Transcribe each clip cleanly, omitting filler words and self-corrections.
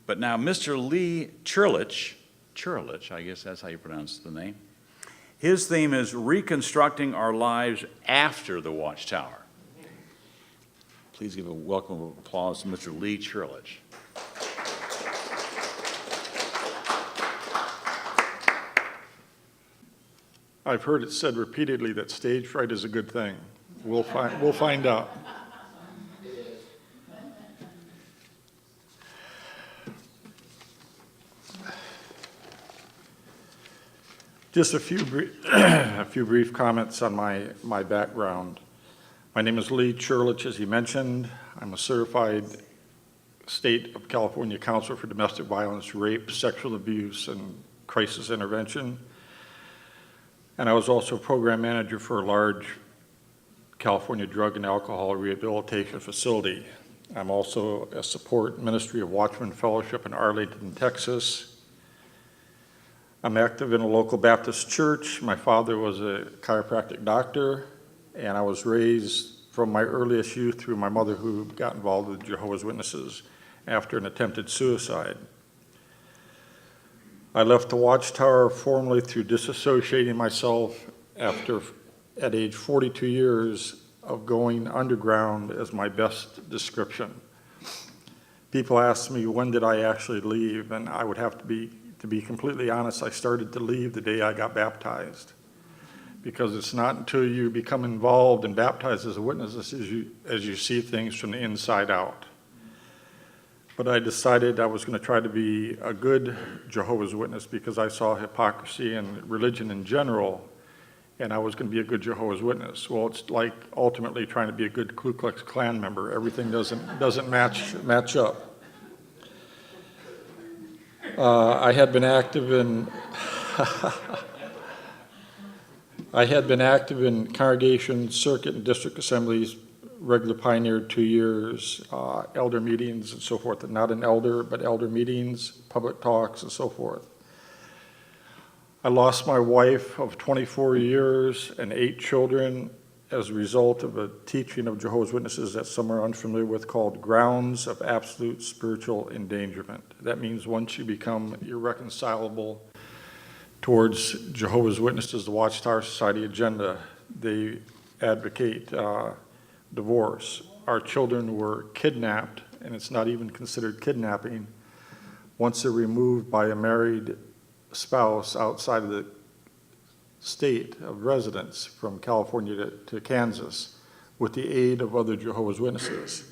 But now Mr. Lee Churulich, I guess that's how you pronounce the name, his theme is Reconstructing Our Lives After the Watchtower. Please give a welcome of applause to Mr. Lee Churulich. I've heard it said repeatedly that stage fright is a good thing. We'll find out. Just a few brief comments on my background. My name is Lee Churulich, as he mentioned. I'm a certified State of California counselor for domestic violence, rape, sexual abuse, and crisis intervention. And I was also a program manager for a large California drug and alcohol rehabilitation facility. I'm also a support ministry of Watchman Fellowship in Arlington, Texas. I'm active in a local Baptist church. My father was a chiropractic doctor, and I was raised from my earliest youth through my mother, who got involved with Jehovah's Witnesses after an attempted suicide. I left the Watchtower formally through disassociating myself at age 42 years of going underground as my best description. People ask me, when did I actually leave? And I would have to be completely honest, I started to leave the day I got baptized. Because it's not until you become involved and baptized as a witness as you see things from the inside out. But I decided I was going to try to be a good Jehovah's Witness because I saw hypocrisy in religion in general, and I was going to be a good Jehovah's Witness. Well, it's like ultimately trying to be a good Ku Klux Klan member. Everything doesn't match up. I had been active in congregation, circuit, and district assemblies, regular pioneer 2 years, elder meetings and so forth. Not an elder, but elder meetings, public talks, and so forth. I lost my wife of 24 years and 8 children as a result of a teaching of Jehovah's Witnesses that some are unfamiliar with called grounds of absolute spiritual endangerment. That means once you become irreconcilable towards Jehovah's Witnesses, the Watchtower Society agenda, they advocate divorce. Our children were kidnapped, and it's not even considered kidnapping once they're removed by a married spouse outside of the state of residence from California to Kansas with the aid of other Jehovah's Witnesses.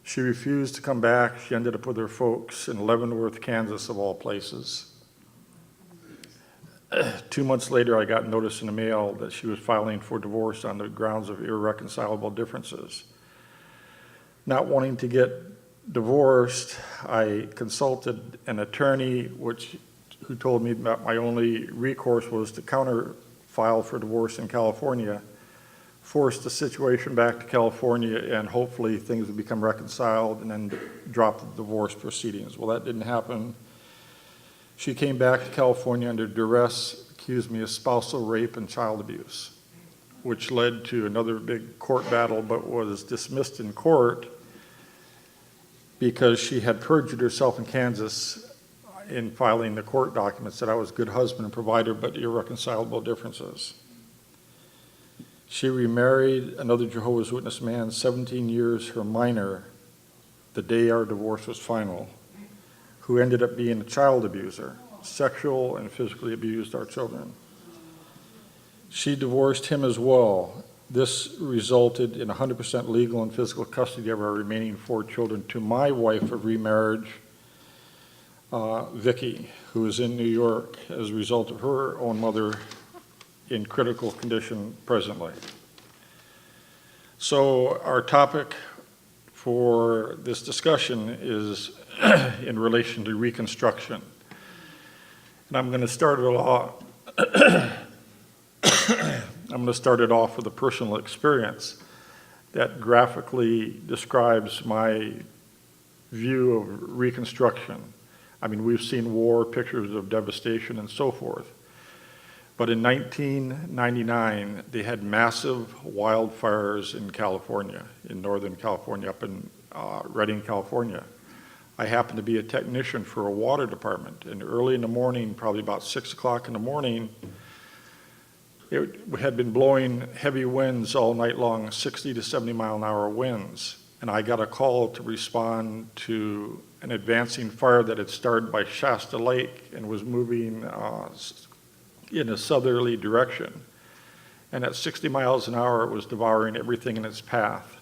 She refused to come back. She ended up with her folks in Leavenworth, Kansas, of all places. 2 months later, I got notice in the mail that she was filing for divorce on the grounds of irreconcilable differences. Not wanting to get divorced, I consulted an attorney who told me that my only recourse was to counter-file for divorce in California, force the situation back to California, and hopefully things would become reconciled and then drop the divorce proceedings. Well, that didn't happen. She came back to California under duress, accused me of spousal rape and child abuse, which led to another big court battle, but was dismissed in court because she had perjured herself in Kansas in filing the court documents that I was a good husband and provider, but irreconcilable differences. She remarried another Jehovah's Witness man, 17 years her minor, the day our divorce was final, who ended up being a child abuser, sexual and physically abused our children. She divorced him as well. This resulted in 100% legal and physical custody of our remaining 4 children to my wife of remarriage, Vicky, who is in New York as a result of her own mother in critical condition presently. So our topic for this discussion is in relation to Reconstruction. And I'm going to start it off with a personal experience that graphically describes my view of Reconstruction. I mean, we've seen war, pictures of devastation, and so forth. But in 1999, they had massive wildfires in California, in Northern California, up in Redding, California. I happened to be a technician for a water department, and early in the morning, probably about 6 o'clock in the morning, it had been blowing heavy winds all night long, 60 to 70 mile an hour winds. And I got a call to respond to an advancing fire that had started by Shasta Lake and was moving in a southerly direction. And at 60 miles an hour, it was devouring everything in its path.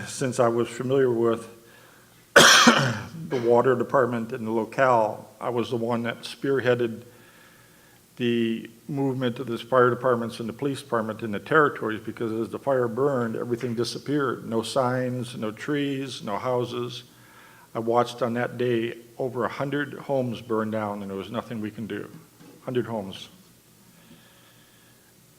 Since I was familiar with the water department and the locale, I was the one that spearheaded the movement of the fire departments and the police department in the territories, because as the fire burned, everything disappeared. No signs, no trees, no houses. I watched on that day over 100 homes burn down, and there was nothing we can do. 100 homes.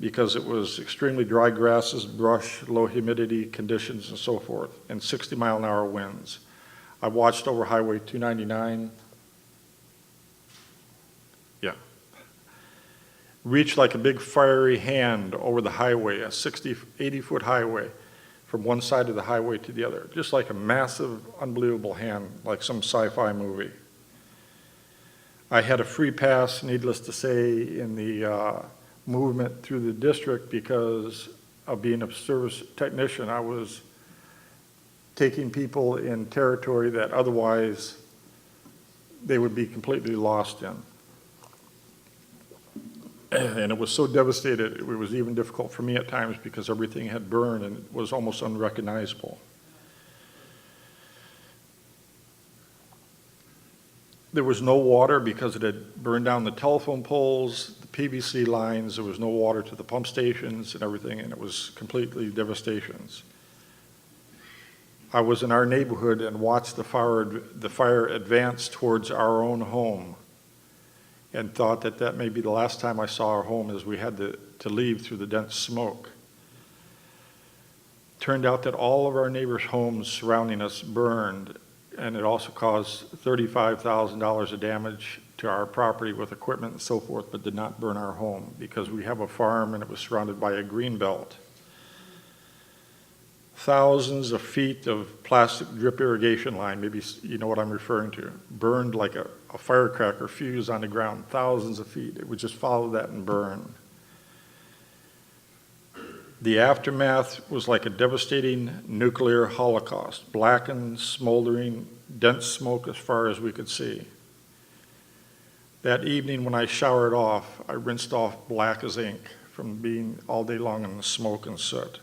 Because it was extremely dry grasses, brush, low humidity conditions, and so forth, and 60 mile an hour winds. I watched over Highway 299. Yeah. Reached like a big fiery hand over the highway, a 60, 80-foot highway, from one side of the highway to the other. Just like a massive, unbelievable hand, like some sci-fi movie. I had a free pass, needless to say, in the movement through the district because of being a service technician. I was taking people in territory that otherwise they would be completely lost in. And it was so devastated, it was even difficult for me at times because everything had burned and was almost unrecognizable. There was no water because it had burned down the telephone poles, the PVC lines. There was no water to the pump stations and everything, and it was completely devastations. I was in our neighborhood and watched the fire advance towards our own home, and thought that that may be the last time I saw our home, as we had to leave through the dense smoke. Turned out that all of our neighbors' homes surrounding us burned, and it also caused $35,000 of damage to our property with equipment and so forth, but did not burn our home because we have a farm and it was surrounded by a green belt. Thousands of feet of plastic drip irrigation line, maybe you know what I'm referring to, burned like a firecracker fuse on the ground, thousands of feet. It would just follow that and burn. The aftermath was like a devastating nuclear holocaust, blackened, smoldering, dense smoke as far as we could see. That evening when I showered off, I rinsed off black as ink from being all day long in the smoke and soot.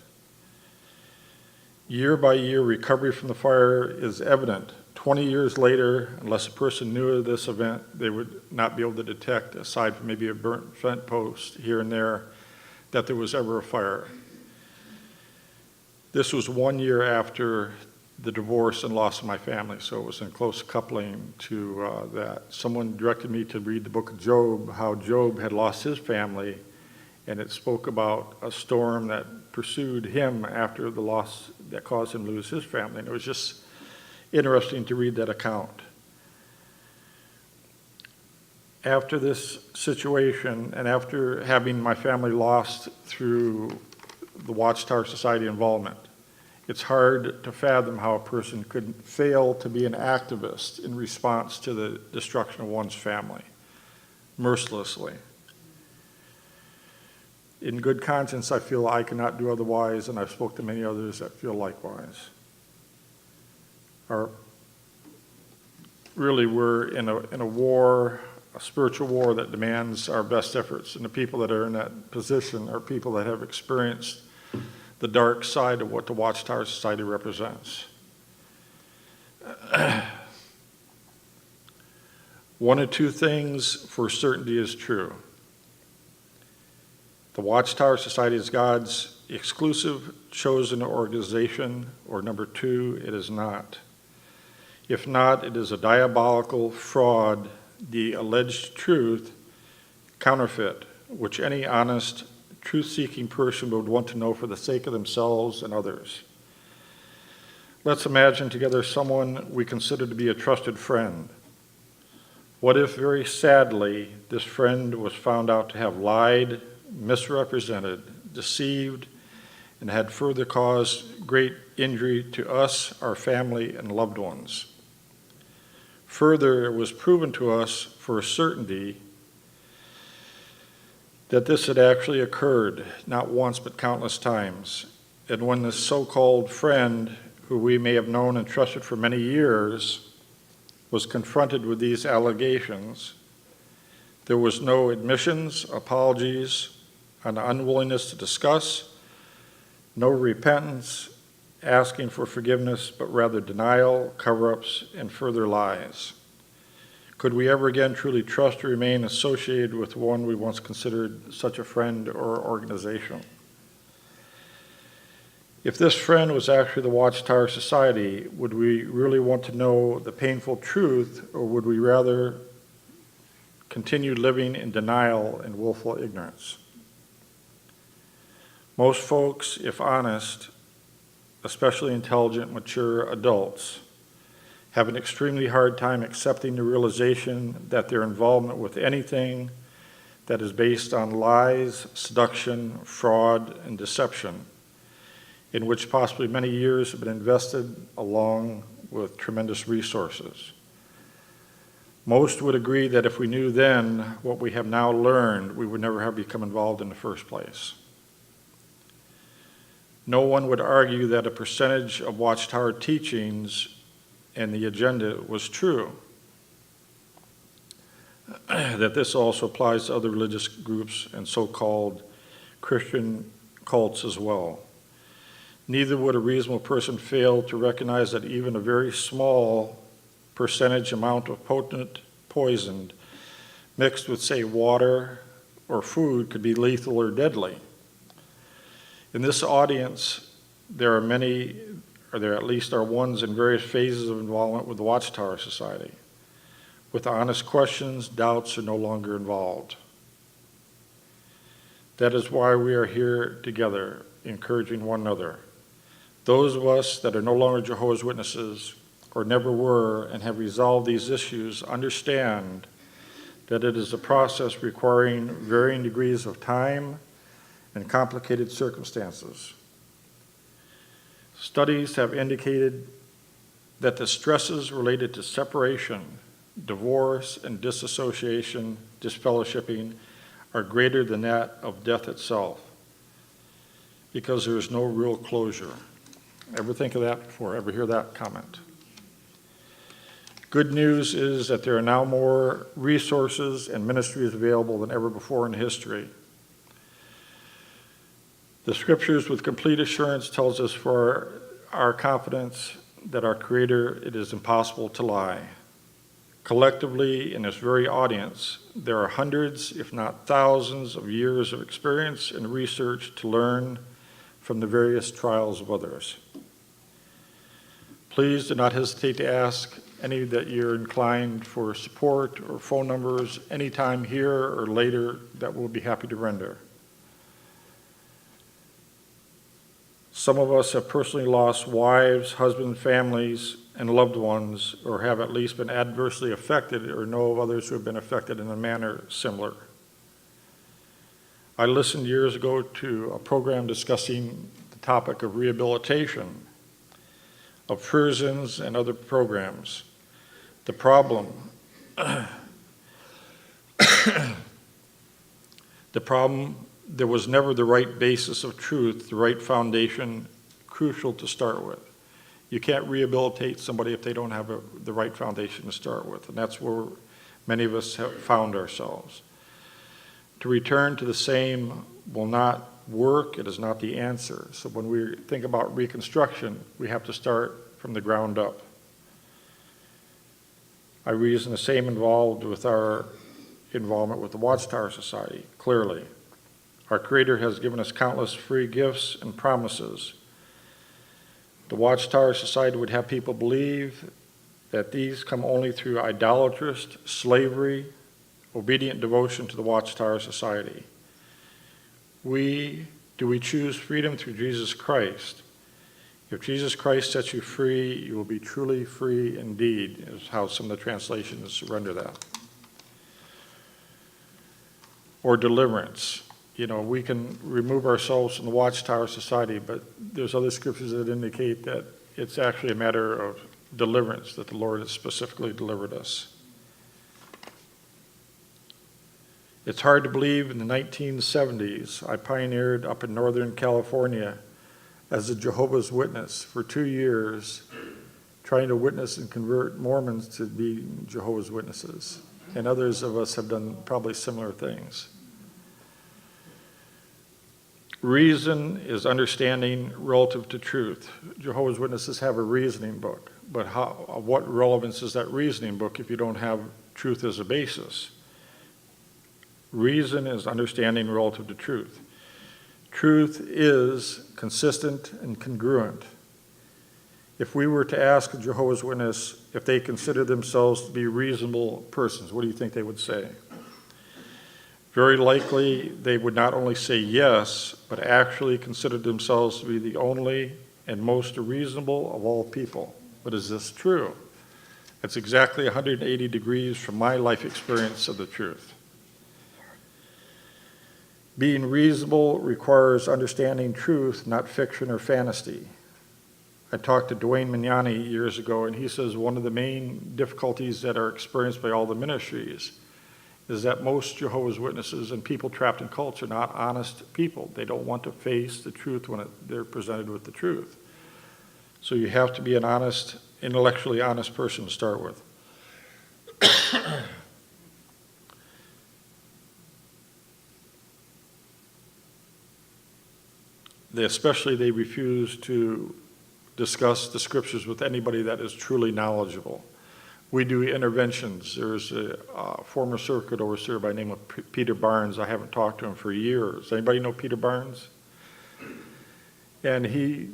Year by year, recovery from the fire is evident. 20 years later, unless a person knew of this event, they would not be able to detect, aside from maybe a burnt fence post here and there, that there was ever a fire. This was 1 year after the divorce and loss of my family, so it was in close coupling to that. Someone directed me to read the book of Job, how Job had lost his family, and it spoke about a storm that pursued him after the loss that caused him to lose his family. And it was just interesting to read that account. After this situation, and after having my family lost through the Watchtower Society involvement, it's hard to fathom how a person could fail to be an activist in response to the destruction of one's family, mercilessly. In good conscience, I feel I cannot do otherwise, and I've spoken to many others that feel likewise. Really, we're in a war, a spiritual war that demands our best efforts, and the people that are in that position are people that have experienced the dark side of what the Watchtower Society represents. One of two things for certainty is true. The Watchtower Society is God's exclusive chosen organization, or number two, it is not. If not, it is a diabolical fraud, the alleged truth, counterfeit, which any honest, truth-seeking person would want to know for the sake of themselves and others. Let's imagine together someone we consider to be a trusted friend. What if, very sadly, this friend was found out to have lied, misrepresented, deceived, and had further caused great injury to us, our family, and loved ones. Further, it was proven to us for a certainty that this had actually occurred, not once but countless times. And when this so-called friend, who we may have known and trusted for many years, was confronted with these allegations, there was no admissions, apologies, an unwillingness to discuss, no repentance, asking for forgiveness, but rather denial, cover-ups, and further lies. Could we ever again truly trust or remain associated with one we once considered such a friend or organization? If this friend was actually the Watchtower Society, would we really want to know the painful truth, or would we rather continue living in denial and willful ignorance? Most folks, if honest, especially intelligent, mature adults, have an extremely hard time accepting the realization that their involvement with anything that is based on lies, seduction, fraud, and deception, in which possibly many years have been invested along with tremendous resources. Most would agree that if we knew then what we have now learned, we would never have become involved in the first place. No one would argue that a percentage of Watchtower teachings and the agenda was true, that this also applies to other religious groups and so-called Christian cults as well. Neither would a reasonable person fail to recognize that even a very small percentage amount of potent poison mixed with, say, water or food could be lethal or deadly. In this audience, there are many, or there at least are ones in various phases of involvement with the Watchtower Society. With honest questions, doubts are no longer involved. That is why we are here together, encouraging one another. Those of us that are no longer Jehovah's Witnesses, or never were, and have resolved these issues, understand that it is a process requiring varying degrees of time and complicated circumstances. Studies have indicated that the stresses related to separation, divorce, and disassociation, disfellowshipping, are greater than that of death itself, because there is no real closure. Ever think of that before? Ever hear that comment? Good news is that there are now more resources and ministries available than ever before in history. The scriptures with complete assurance tells us for our confidence that our Creator, it is impossible to lie. Collectively, in this very audience, there are hundreds, if not thousands, of years of experience and research to learn from the various trials of others. Please do not hesitate to ask any that you're inclined for support or phone numbers anytime here or later that we'll be happy to render. Some of us have personally lost wives, husbands, families, and loved ones, or have at least been adversely affected or know of others who have been affected in a manner similar. I listened years ago to a program discussing the topic of rehabilitation, of prisons and other programs. The problem, there was never the right basis of truth, the right foundation, crucial to start with. You can't rehabilitate somebody if they don't have the right foundation to start with, and that's where many of us have found ourselves. To return to the same will not work, it is not the answer. So when we think about reconstruction, we have to start from the ground up. I reason the same involved with our involvement with the Watchtower Society, clearly. Our Creator has given us countless free gifts and promises. The Watchtower Society would have people believe that these come only through idolatrous slavery, obedient devotion to the Watchtower Society. Do we choose freedom through Jesus Christ? If Jesus Christ sets you free, you will be truly free indeed, is how some of the translations render that. Or deliverance. we can remove ourselves from the Watchtower society, but there's other scriptures that indicate that it's actually a matter of deliverance, that the Lord has specifically delivered us. It's hard to believe in the 1970s, I pioneered up in Northern California as a Jehovah's Witness for 2 years, trying to witness and convert Mormons to be Jehovah's Witnesses. And others of us have done probably similar things. Reason is understanding relative to truth. Jehovah's Witnesses have a reasoning book, but what relevance is that reasoning book if you don't have truth as a basis? Reason is understanding relative to truth. Truth is consistent and congruent. If we were to ask a Jehovah's Witness if they consider themselves to be reasonable persons, what do you think they would say? Very likely, they would not only say yes, but actually consider themselves to be the only and most reasonable of all people. But is this true? That's exactly 180 degrees from my life experience of the truth. Being reasonable requires understanding truth, not fiction or fantasy. I talked to Dwayne Mignani years ago, and he says one of the main difficulties that are experienced by all the ministries is that most Jehovah's Witnesses and people trapped in cults are not honest people. They don't want to face the truth when they're presented with the truth. So you have to be an honest, intellectually honest person to start with. They refuse to discuss the scriptures with anybody that is truly knowledgeable. We do interventions. There's a former circuit overseer by the name of Peter Barnes. I haven't talked to him for years. Anybody know Peter Barnes? And he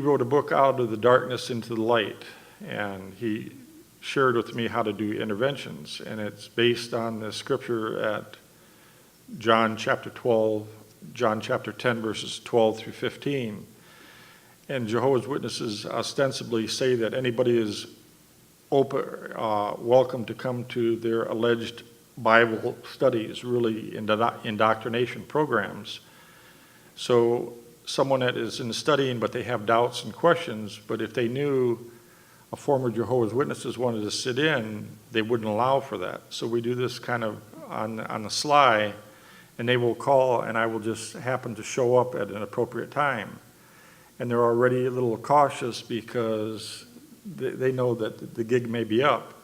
wrote a book, Out of the Darkness into the Light, and he shared with me how to do interventions, and it's based on the scripture at John chapter 10, verses 12 through 15. And Jehovah's Witnesses ostensibly say that anybody is welcome to come to their alleged Bible studies, really indoctrination programs. So someone that is in studying, but they have doubts and questions, but if they knew a former Jehovah's Witnesses wanted to sit in, they wouldn't allow for that. So we do this kind of on the sly, and they will call, and I will just happen to show up at an appropriate time. And they're already a little cautious because they know that the gig may be up.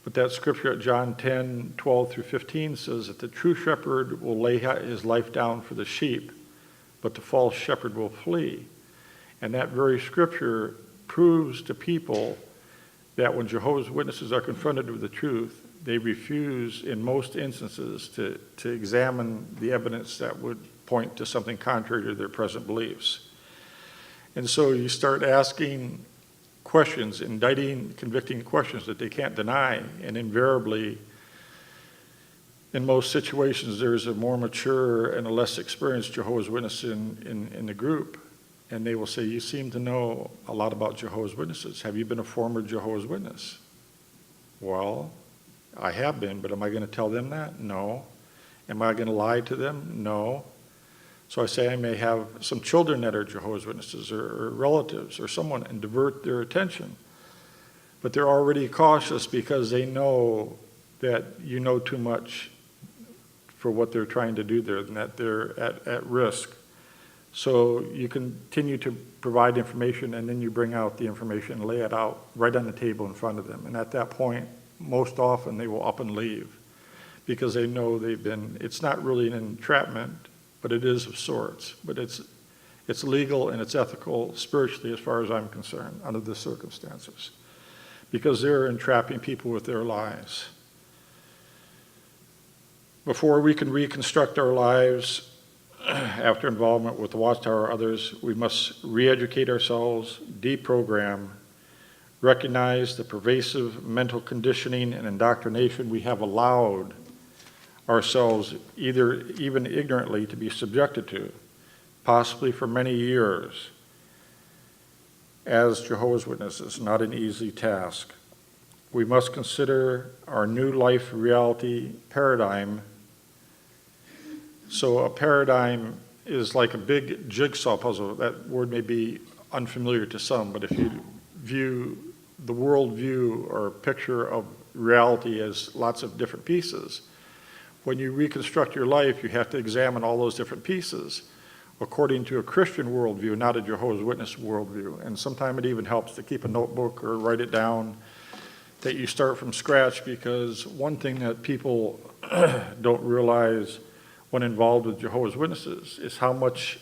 But that scripture at John 10, 12 through 15 says that the true shepherd will lay his life down for the sheep, but the false shepherd will flee. And that very scripture proves to people that when Jehovah's Witnesses are confronted with the truth, they refuse in most instances to examine the evidence that would point to something contrary to their present beliefs. And so you start asking questions, indicting, convicting questions that they can't deny, and invariably, in most situations, there's a more mature and a less experienced Jehovah's Witness in the group, and they will say, you seem to know a lot about Jehovah's Witnesses. Have you been a former Jehovah's Witness? Well, I have been, but am I going to tell them that? No. Am I going to lie to them? No. So I say I may have some children that are Jehovah's Witnesses or relatives or someone and divert their attention. But they're already cautious because they know that you know too much for what they're trying to do there and that they're at risk. So you continue to provide information, and then you bring out the information and lay it out right on the table in front of them. And at that point, most often they will up and leave because they know it's not really an entrapment, but it is of sorts. But it's legal and it's ethical spiritually as far as I'm concerned under the circumstances, because they're entrapping people with their lies. Before we can reconstruct our lives after involvement with the Watchtower or others, we must re-educate ourselves, deprogram, recognize the pervasive mental conditioning and indoctrination we have allowed ourselves, even ignorantly, to be subjected to, possibly for many years. As Jehovah's Witnesses, not an easy task. We must consider our new life reality paradigm So a paradigm is like a big jigsaw puzzle. That word may be unfamiliar to some, but if you view the worldview or picture of reality as lots of different pieces, when you reconstruct your life, you have to examine all those different pieces according to a Christian worldview, not a Jehovah's Witness worldview. And sometimes it even helps to keep a notebook or write it down that you start from scratch, because one thing that people don't realize when involved with Jehovah's Witnesses is how much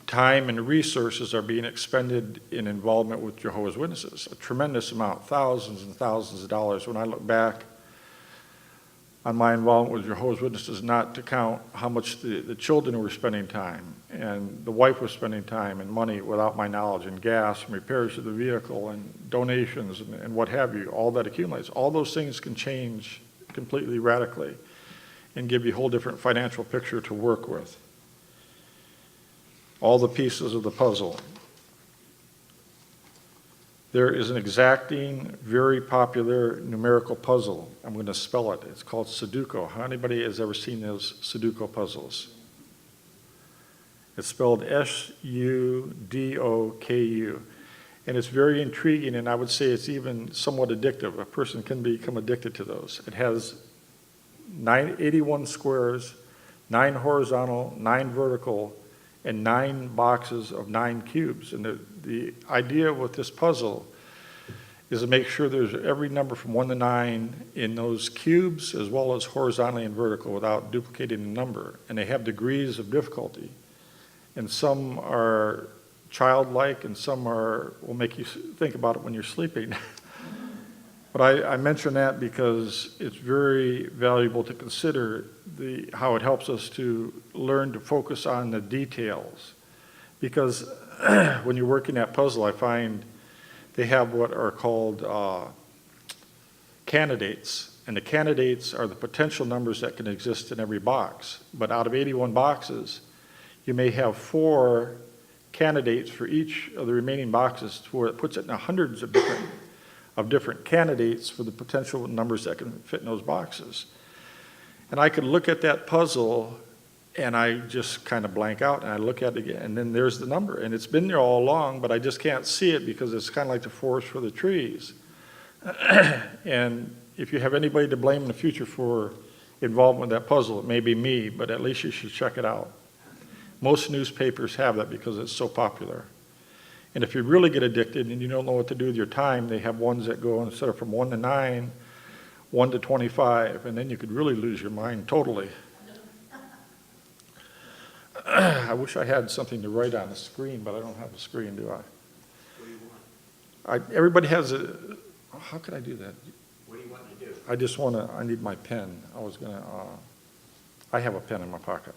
time and resources are being expended in involvement with Jehovah's Witnesses. A tremendous amount, thousands and thousands of dollars. When I look back on my involvement with Jehovah's Witnesses, not to count how much the children were spending time, and the wife was spending time and money without my knowledge, and gas and repairs to the vehicle and donations and what have you, all that accumulates. All those things can change completely radically and give you a whole different financial picture to work with. All the pieces of the puzzle. There is an exacting, very popular numerical puzzle. I'm going to spell it. It's called Sudoku. How anybody has ever seen those Sudoku puzzles? It's spelled S-U-D-O-K-U. And it's very intriguing, and I would say it's even somewhat addictive. A person can become addicted to those. It has 81 squares, 9 horizontal, 9 vertical, and 9 boxes of 9 cubes. And the idea with this puzzle is to make sure there's every number from 1 to 9 in those cubes, as well as horizontally and vertical, without duplicating the number. And they have degrees of difficulty. And some are childlike, and some will make you think about it when you're sleeping. But I mention that because it's very valuable to consider how it helps us to learn to focus on the details. Because when you're working that puzzle, I find they have what are called candidates. And the candidates are the potential numbers that can exist in every box. But out of 81 boxes, you may have 4 candidates for each of the remaining boxes, to where it puts it in the hundreds of different candidates for the potential numbers that can fit in those boxes. And I could look at that puzzle and I just kind of blank out, and I look at it again, and then there's the number. And it's been there all along, but I just can't see it because it's kind of like the forest for the trees. And if you have anybody to blame in the future for involvement with that puzzle, it may be me, but at least you should check it out. Most newspapers have that because it's so popular. And if you really get addicted and you don't know what to do with your time, they have ones that go, instead of from 1 to 9, 1 to 25, and then you could really lose your mind totally. I wish I had something to write on the screen, but I don't have a screen, do I? What do you want? Everybody has a, how could I do that? What do you want to do? I need my pen. I have a pen in my pocket.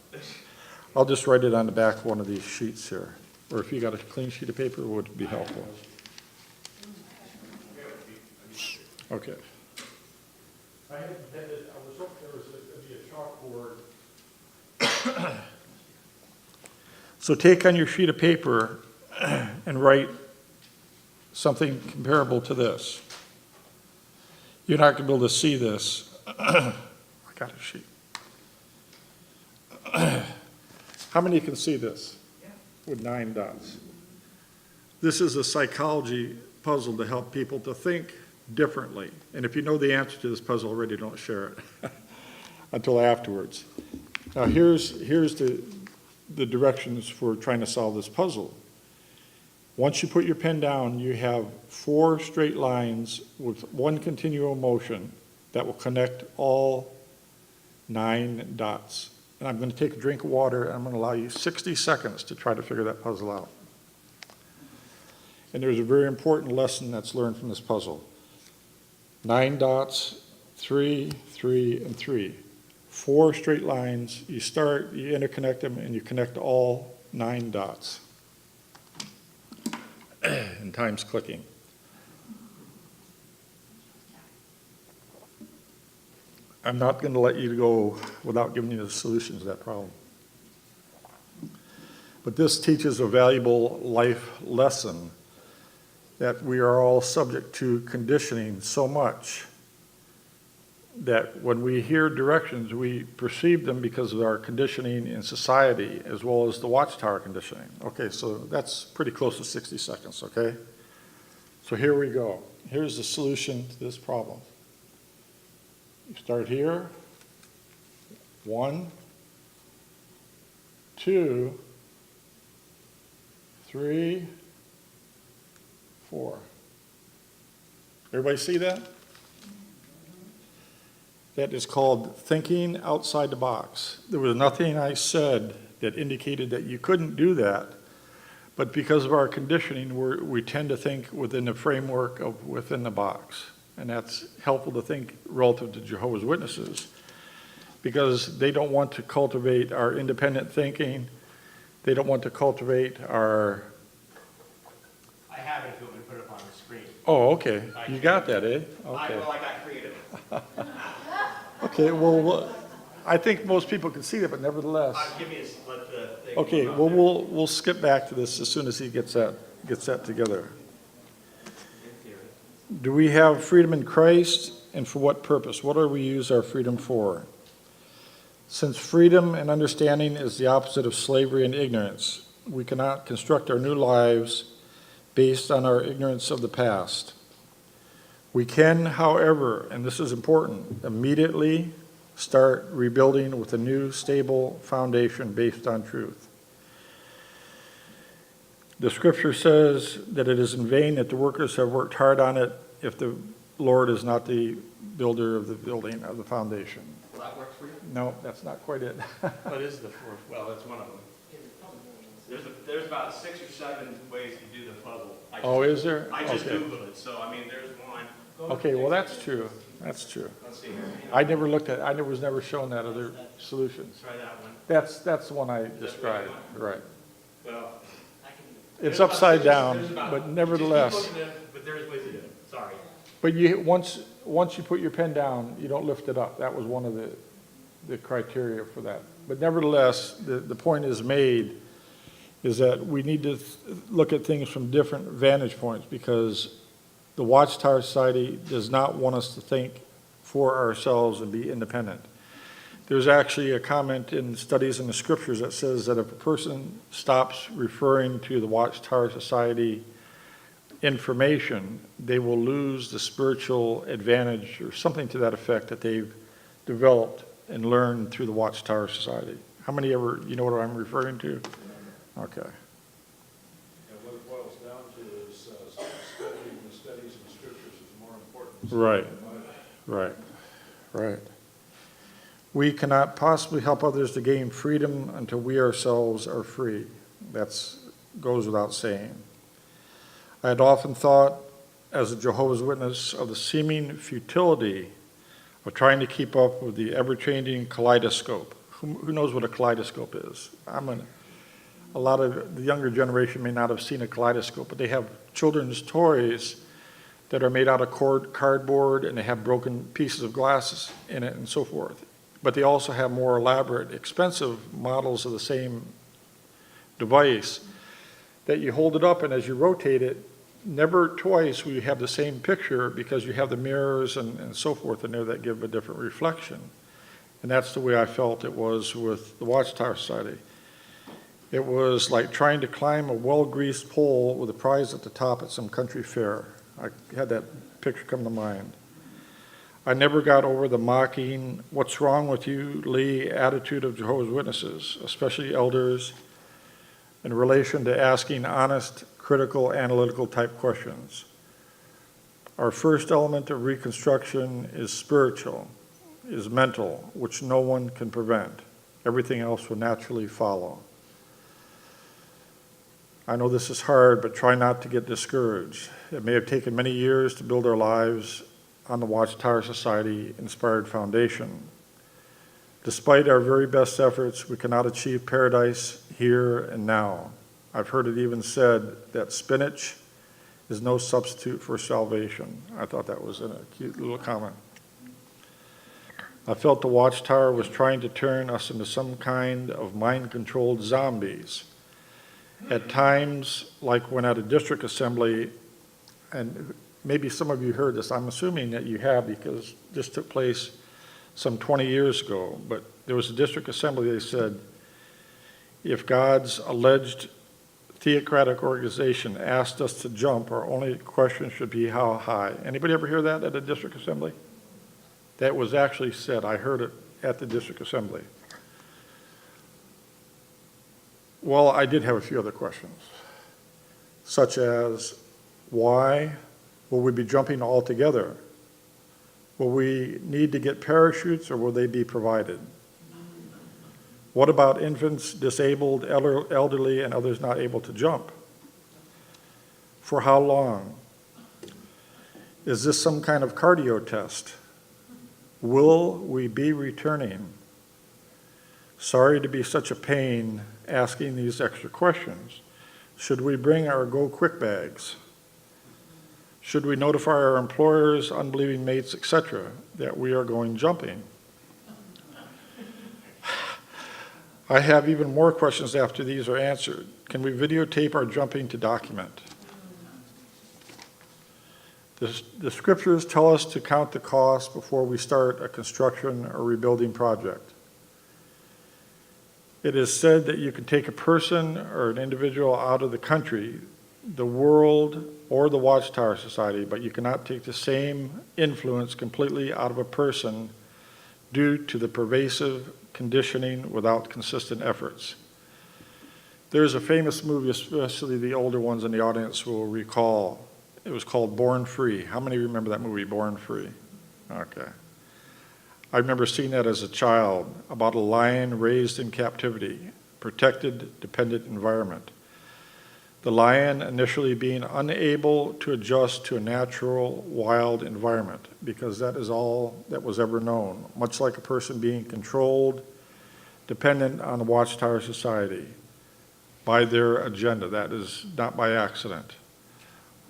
I'll just write it on the back of one of these sheets here. Or if you got a clean sheet of paper, it would be helpful. Okay. I was hoping there was going to be a chalkboard. So take on your sheet of paper and write something comparable to this. You're not going to be able to see this. I got a sheet. How many can see this? With 9 dots. This is a psychology puzzle to help people to think differently. And if you know the answer to this puzzle already, don't share it until afterwards. Now here's the directions for trying to solve this puzzle. Once you put your pen down, you have 4 straight lines with 1 continual motion that will connect all 9 dots. And I'm going to take a drink of water, and I'm going to allow you 60 seconds to try to figure that puzzle out. And there's a very important lesson that's learned from this puzzle. 9 dots, 3, 3, and 3. 4 straight lines. You start, you interconnect them, and you connect all 9 dots. And time's clicking. I'm not going to let you go without giving you the solution to that problem. But this teaches a valuable life lesson that we are all subject to conditioning so much that when we hear directions, we perceive them because of our conditioning in society as well as the Watchtower conditioning. Okay, so that's pretty close to 60 seconds, okay? So here we go. Here's the solution to this problem. You start here. 1, 2, 3, 4. Everybody see that? That is called thinking outside the box. There was nothing I said that indicated that you couldn't do that, but because of our conditioning, we tend to think within the framework of within the box. And that's helpful to think relative to Jehovah's Witnesses, because they don't want to cultivate our independent thinking. They don't want to cultivate our... I have it if you want me to put it up on the screen. Oh, okay. You got that, eh? Okay. I got creative. Okay, well, I think most people can see that, but nevertheless. Give me let the thing. Okay, come up well, there. we'll skip back to this as soon as he gets that together. In theory. Do we have freedom in Christ, and for what purpose? What do we use our freedom for? Since freedom and understanding is the opposite of slavery and ignorance, we cannot construct our new lives based on our ignorance of the past. We can, however, and this is important, immediately start rebuilding with a new, stable foundation based on truth. The scripture says that it is in vain that the workers have worked hard on it if the Lord is not the builder of the building, of the foundation. Will that work for you? No, that's not quite it. What is the fourth? Well, that's one of them. There's about 6 or 7 ways to do the puzzle. Oh, is there? I just Okay. Googled it, so I mean, there's one. Okay, well, that's true. That's true. Let's see here. I never looked at, was never shown that other solution. Let's try that one. That's the one I described, right. Well. It's upside down, but nevertheless, Just keep looking at it, but there's ways to do it. Sorry. but once you put your pen down, you don't lift it up. That was one of the criteria for that. But nevertheless, the point is made, is that we need to look at things from different vantage points, because the Watchtower Society does not want us to think for ourselves and be independent. There's actually a comment in studies in the scriptures that says that if a person stops referring to the Watchtower Society information, they will lose the spiritual advantage or something to that effect that they've developed and learned through the Watchtower Society. How many ever, you know what I'm referring to? Okay. And what it boils down to is studying the studies and scriptures is more important. Right, right. We cannot possibly help others to gain freedom until we ourselves are free. That goes without saying. I had often thought, as a Jehovah's Witness, of the seeming futility of trying to keep up with the ever-changing kaleidoscope. Who knows what a kaleidoscope is? A lot of the younger generation may not have seen a kaleidoscope, but they have children's toys that are made out of cardboard, and they have broken pieces of glass in it and so forth. But they also have more elaborate, expensive models of the same device that you hold it up, and as you rotate it, never twice will you have the same picture, because you have the mirrors and so forth in there that give a different reflection. And that's the way I felt it was with the Watchtower Society. It was like trying to climb a well-greased pole with a prize at the top at some country fair. I had that picture come to mind. I never got over the mocking, "What's wrong with you, Lee?" attitude of Jehovah's Witnesses, especially elders, in relation to asking honest, critical, analytical type questions. Our first element of reconstruction is spiritual, is mental, which no one can prevent. Everything else will naturally follow. I know this is hard, but try not to get discouraged. It may have taken many years to build our lives on the Watchtower Society inspired foundation. Despite our very best efforts, we cannot achieve paradise here and now. I've heard it even said that spinach is no substitute for salvation. I thought that was a cute little comment. I felt the Watchtower was trying to turn us into some kind of mind-controlled zombies. At times, like when at a district assembly, and maybe some of you heard this, I'm assuming that you have, because this took place some 20 years ago, but there was a district assembly, they said, if God's alleged theocratic organization asked us to jump, our only question should be how high. Anybody ever hear that at a district assembly? That was actually said. I heard it at the district assembly. Well, I did have a few other questions, such as why will we be jumping all together? Will we need to get parachutes, or will they be provided? What about infants, disabled, elderly, and others not able to jump? For how long? Is this some kind of cardio test? Will we be returning? Sorry to be such a pain asking these extra questions. Should we bring our Go Quick bags? Should we notify our employers, unbelieving mates, etc., that we are going jumping? I have even more questions after these are answered. Can we videotape our jumping to document? The scriptures tell us to count the cost before we start a construction or rebuilding project. It is said that you can take a person or an individual out of the country, the world, or the Watchtower Society, but you cannot take the same influence completely out of a person due to the pervasive conditioning without consistent efforts. There's a famous movie, especially the older ones in the audience will recall. It was called Born Free. How many remember that movie, Born Free? Okay. I remember seeing that as a child, about a lion raised in captivity, protected, dependent environment. The lion initially being unable to adjust to a natural, wild environment, because that is all that was ever known, much like a person being controlled, dependent on the Watchtower Society by their agenda. That is not by accident.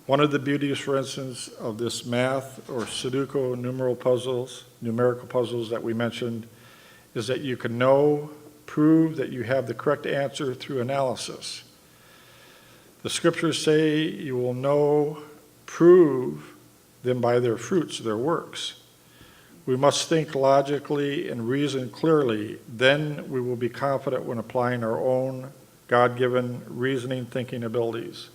One of the beauties, for instance, of this math or Sudoku numerical puzzles that we mentioned is that you can prove that you have the correct answer through analysis. The scriptures say you will prove them by their fruits, their works. We must think logically and reason clearly, then we will be confident when applying our own God-given reasoning, thinking abilities,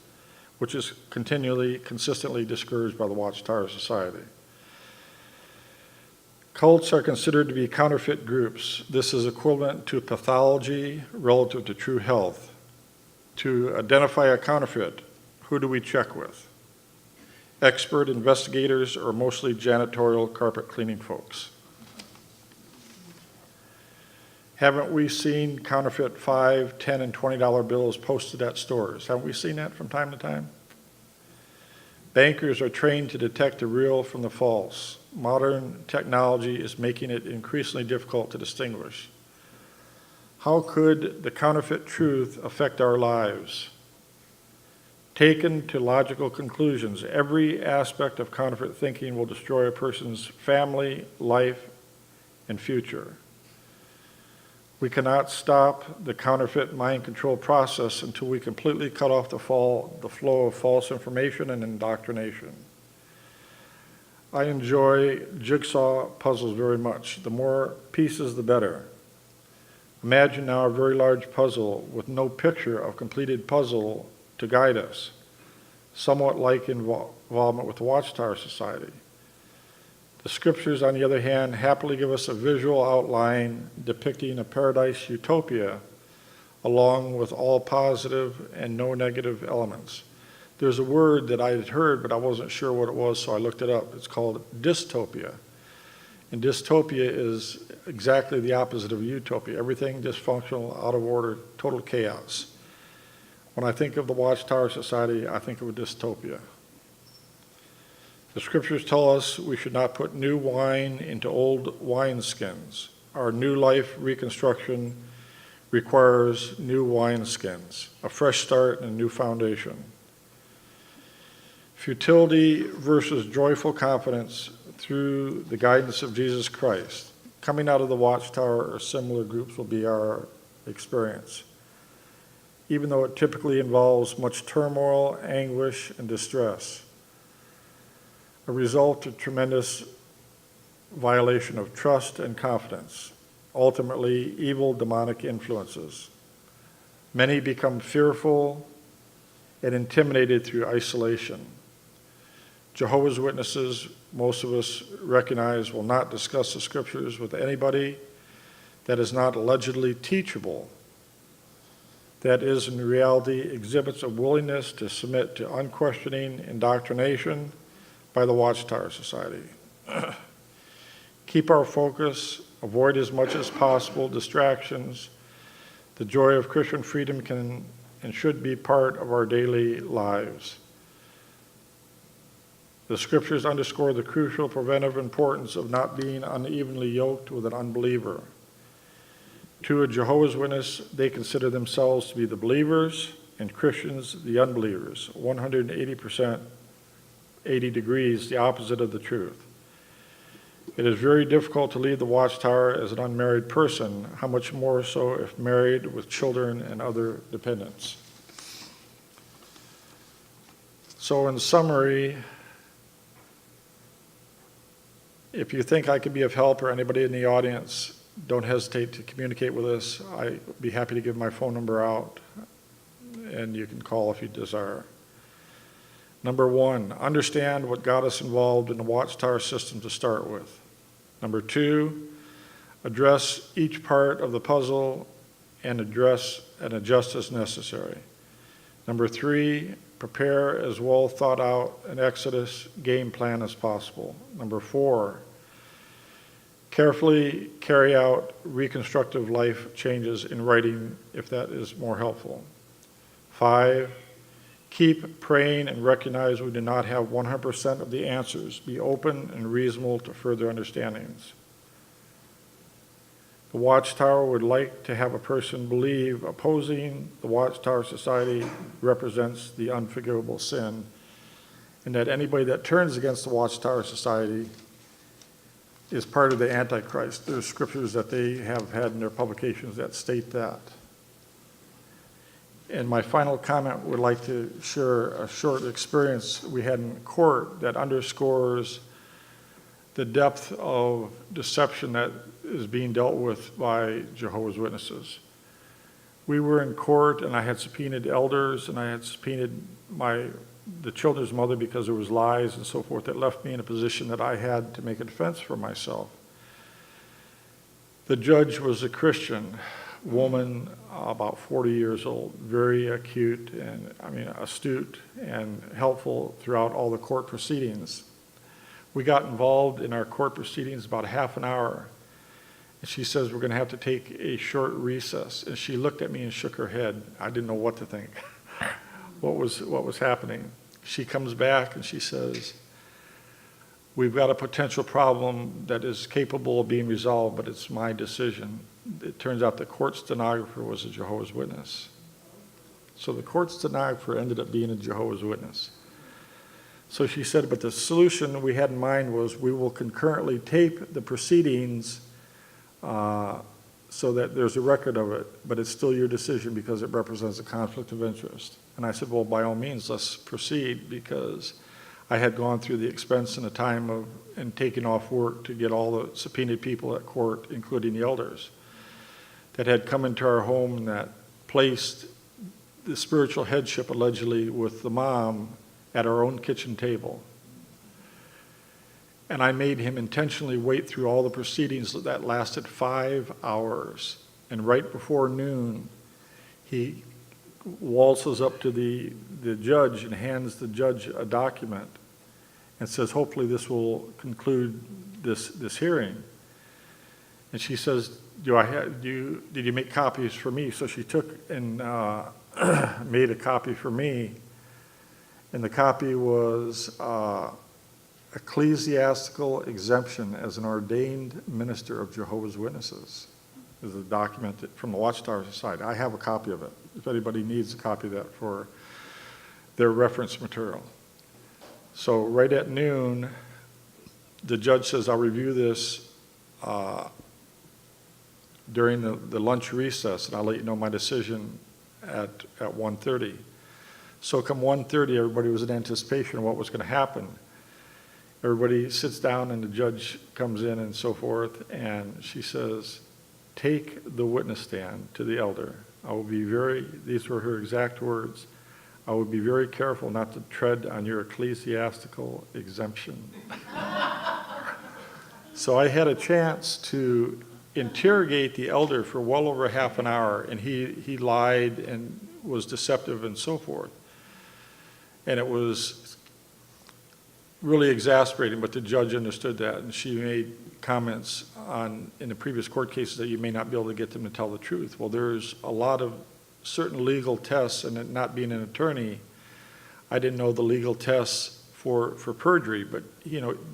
which is consistently discouraged by the Watchtower Society. Cults are considered to be counterfeit groups. This is equivalent to pathology relative to true health. To identify a counterfeit, who do we check with? Expert investigators or mostly janitorial carpet cleaning folks? Haven't we seen counterfeit $5, $10, and $20 bills posted at stores? Haven't we seen that from time to time? Bankers are trained to detect the real from the false. Modern technology is making it increasingly difficult to distinguish. How could the counterfeit truth affect our lives? Taken to logical conclusions, every aspect of counterfeit thinking will destroy a person's family, life, and future. We cannot stop the counterfeit mind control process until we completely cut off the flow of false information and indoctrination. I enjoy jigsaw puzzles very much. The more pieces, the better. Imagine now a very large puzzle with no picture of completed puzzle to guide us, somewhat like involvement with the Watchtower Society. The scriptures, on the other hand, happily give us a visual outline depicting a paradise utopia along with all positive and no negative elements. There's a word that I had heard, but I wasn't sure what it was, so I looked it up. It's called dystopia. And dystopia is exactly the opposite of utopia. Everything dysfunctional, out of order, total chaos. When I think of the Watchtower Society, I think of a dystopia. The scriptures tell us we should not put new wine into old wineskins. Our new life reconstruction requires new wineskins, a fresh start and a new foundation. Futility versus joyful confidence through the guidance of Jesus Christ. Coming out of the Watchtower or similar groups will be our experience, even though it typically involves much turmoil, anguish, and distress. A result of tremendous violation of trust and confidence, ultimately evil demonic influences. Many become fearful and intimidated through isolation. Jehovah's Witnesses, most of us recognize, will not discuss the scriptures with anybody that is not allegedly teachable. That is, in reality, exhibits a willingness to submit to unquestioning indoctrination by the Watchtower Society. Keep our focus, avoid as much as possible distractions. The joy of Christian freedom can and should be part of our daily lives. The scriptures underscore the crucial preventive importance of not being unevenly yoked with an unbeliever. To a Jehovah's Witness, they consider themselves to be the believers and Christians the unbelievers, 180%, 80 degrees, the opposite of the truth. It is very difficult to leave the Watchtower as an unmarried person, how much more so if married with children and other dependents. So in summary, if you think I could be of help, or anybody in the audience, don't hesitate to communicate with us. I'd be happy to give my phone number out, and you can call if you desire. Number one, understand what got us involved in the Watchtower system to start with. Number two, address each part of the puzzle and address and adjust as necessary. Number three, prepare as well thought out an Exodus game plan as possible. Number four, carefully carry out reconstructive life changes in writing if that is more helpful. 5, keep praying and recognize we do not have 100% of the answers. Be open and reasonable to further understandings. The Watchtower would like to have a person believe opposing the Watchtower Society represents the unforgivable sin, and that anybody that turns against the Watchtower Society is part of the Antichrist. There's scriptures that they have had in their publications that state that. And my final comment would like to share a short experience we had in court that underscores the depth of deception that is being dealt with by Jehovah's Witnesses. We were in court, and I had subpoenaed elders, and I had subpoenaed the children's mother because there was lies and so forth that left me in a position that I had to make a defense for myself. The judge was a Christian woman, about 40 years old, very acute and, astute and helpful throughout all the court proceedings. We got involved in our court proceedings about half an hour, and she says, we're going to have to take a short recess. And she looked at me and shook her head. I didn't know what to think. What was happening. She comes back and she says, we've got a potential problem that is capable of being resolved, but it's my decision. It turns out the court stenographer was a Jehovah's Witness. So the court stenographer ended up being a Jehovah's Witness. So she said, but the solution we had in mind was we will concurrently tape the proceedings so that there's a record of it, but it's still your decision because it represents a conflict of interest. And I said, well, by all means, let's proceed, because I had gone through the expense and the time and taken off work to get all the subpoenaed people at court, including the elders, that had come into our home and that placed the spiritual headship, allegedly, with the mom at our own kitchen table. And I made him intentionally wait through all the proceedings that lasted 5 hours. And right before noon, he waltzes up to the judge and hands the judge a document and says, hopefully this will conclude this hearing. And she says, did you make copies for me? So she took and made a copy for me. And the copy was ecclesiastical exemption as an ordained minister of Jehovah's Witnesses. Is a document from the Watchtower Society. I have a copy of it, if anybody needs a copy of that for their reference material. So right at noon, the judge says, I'll review this during the lunch recess, and I'll let you know my decision at 1:30. So come 1:30, everybody was in anticipation of what was going to happen. everybody sits down and the judge comes in and so forth, and she says, "Take the witness stand to the elder. I will be these were her exact words, I would be very careful not to tread on your ecclesiastical exemption." So I had a chance to interrogate the elder for well over half an hour, and he lied and was deceptive and so forth. And it was really exasperating, but the judge understood that, and she made comments in the previous court cases that you may not be able to get them to tell the truth. Well, there's a lot of certain legal tests, and not being an attorney, I didn't know the legal tests for perjury, but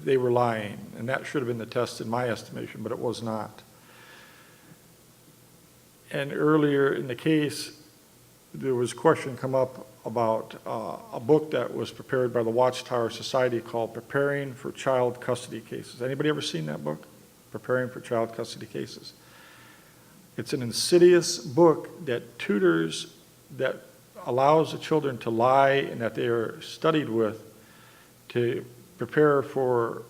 they were lying, and that should have been the test in my estimation, but it was not. And earlier in the case, there was a question come up about a book that was prepared by the Watchtower Society called Preparing for Child Custody Cases. Anybody ever seen that book? Preparing for Child Custody Cases. It's an insidious book that allows the children to lie and that they are studied with to prepare for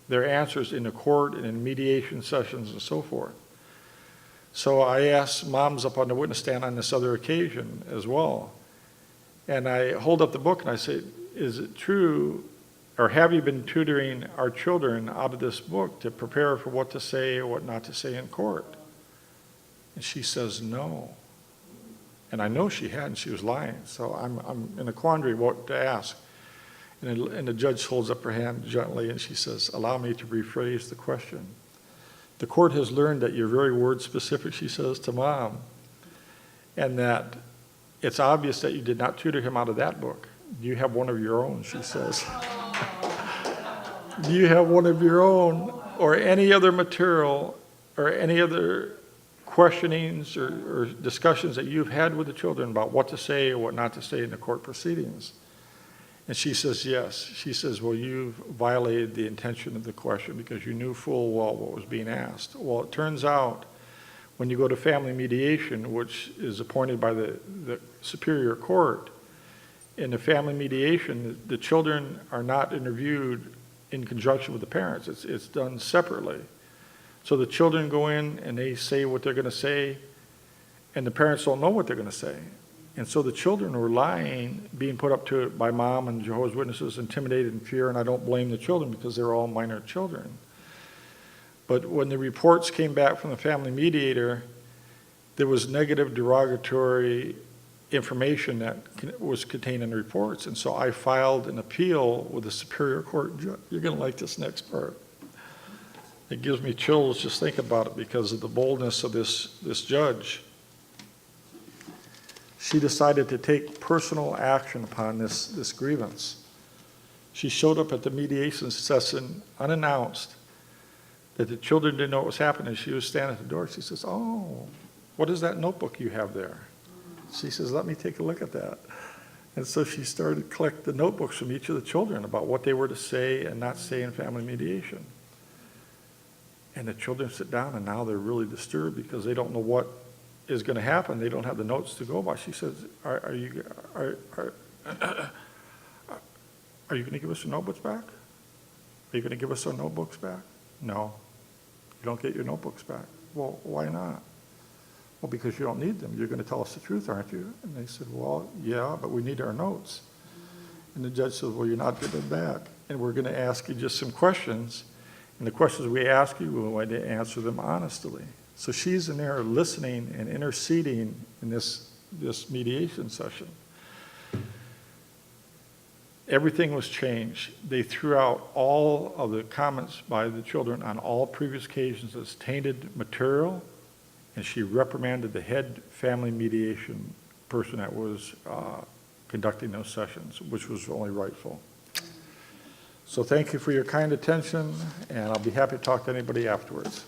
their answers in the court and in mediation sessions and so forth. So I asked moms up on the witness stand on this other occasion as well. And I hold up the book and I say, "Is it true, or have you been tutoring our children out of this book to prepare for what to say or what not to say in court?" And she says, "No." And I know she hadn't, she was lying. So I'm in a quandary what to ask. And the judge holds up her hand gently and she says, "Allow me to rephrase the question. The court has learned that you're very word specific," she says to Mom, "and that it's obvious that you did not tutor him out of that book. Do you have one of your own?" she says. "Do you have one of your own or any other material or any other questionings or discussions that you've had with the children about what to say or what not to say in the court proceedings?" And she says, "Yes." She says, "Well, you've violated the intention of the question because you knew full well what was being asked." Well, it turns out when you go to family mediation, which is appointed by the Superior Court, in the family mediation, the children are not interviewed in conjunction with the parents. It's done separately. So the children go in and they say what they're going to say, and the parents don't know what they're going to say. And so the children were lying, being put up to it by Mom and Jehovah's Witnesses, intimidated and fear, and I don't blame the children because they're all minor children. But when the reports came back from the family mediator, there was negative derogatory information that was contained in the reports. And so I filed an appeal with the Superior Court. You're going to like this next part. It gives me chills just think about it because of the boldness of this judge. She decided to take personal action upon this grievance. She showed up at the mediation session unannounced, that the children didn't know what was happening. She was standing at the door. She says, "Oh, what is that notebook you have there?" She says, "Let me take a look at that." And so she started to collect the notebooks from each of the children about what they were to say and not say in family mediation. And the children sit down and now they're really disturbed because they don't know what is going to happen. They don't have the notes to go by. She says, are you going to give us your notebooks back? Are you going to give us our notebooks back? No, you don't get your notebooks back. Well, why not? Well, because you don't need them. You're going to tell us the truth, aren't you? And they said, "Well, yeah, but we need our notes." And the judge said, "Well, you're not getting them back. And we're going to ask you just some questions. And the questions we ask you, we're going to answer them honestly." So she's in there listening and interceding in this mediation session. Everything was changed. They threw out all of the comments by the children on all previous occasions as tainted material, and she reprimanded the head family mediation person that was conducting those sessions, which was only rightful. So thank you for your kind attention, and I'll be happy to talk to anybody afterwards.